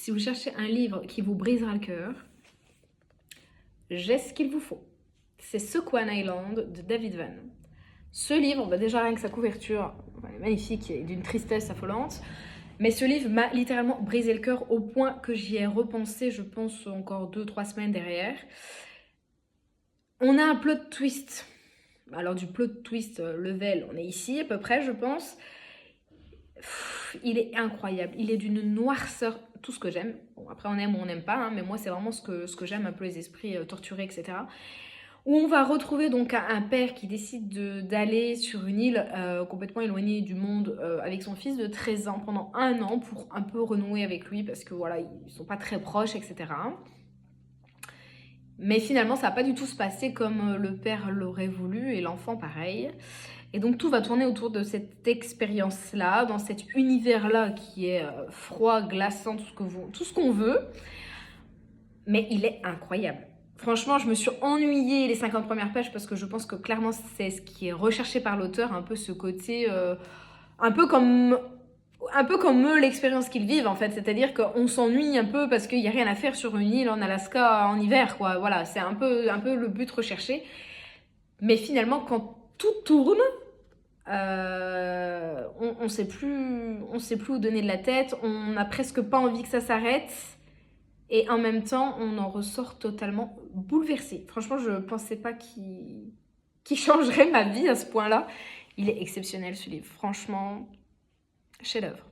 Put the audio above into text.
Si vous cherchez un livre qui vous brisera le cœur, j'ai ce qu'il vous faut. C'est Sequan Island de David Vann. Ce livre, déjà rien que sa couverture, elle est magnifique et d'une tristesse affolante, mais ce livre m'a littéralement brisé le cœur au point que j'y ai repensé, je pense, encore 2-3 semaines derrière. On a un plot twist. Alors du plot twist level, on est ici à peu près, je pense. Il est incroyable, il est d'une noirceur, tout ce que j'aime. Bon, après on aime ou on n'aime pas, hein, mais moi c'est vraiment ce que j'aime, un peu les esprits torturés, etc. Où on va retrouver donc un père qui décide d'aller sur une île complètement éloignée du monde avec son fils de 13 ans pendant 1 an pour un peu renouer avec lui parce que voilà, ils sont pas très proches, etc. Mais finalement, ça va pas du tout se passer comme le père l'aurait voulu et l'enfant pareil. Et donc tout va tourner autour de cette expérience-là, dans cet univers-là qui est froid, glaçant, tout ce qu'on veut. Mais il est incroyable. Franchement, je me suis ennuyée les 50 premières pages parce que je pense que clairement c'est ce qui est recherché par l'auteur, un peu ce côté, un peu comme eux l'expérience qu'ils vivent en fait, c'est-à-dire qu'on s'ennuie un peu parce qu'il n'y a rien à faire sur une île en Alaska en hiver, quoi. Voilà, c'est un peu le but recherché. Mais finalement, quand tout tourne, on sait plus où donner de la tête, on n'a presque pas envie que ça s'arrête. Et en même temps, on en ressort totalement bouleversé. Franchement, je pensais pas qu'il changerait ma vie à ce point-là. Il est exceptionnel ce livre. Franchement, chef-d'œuvre.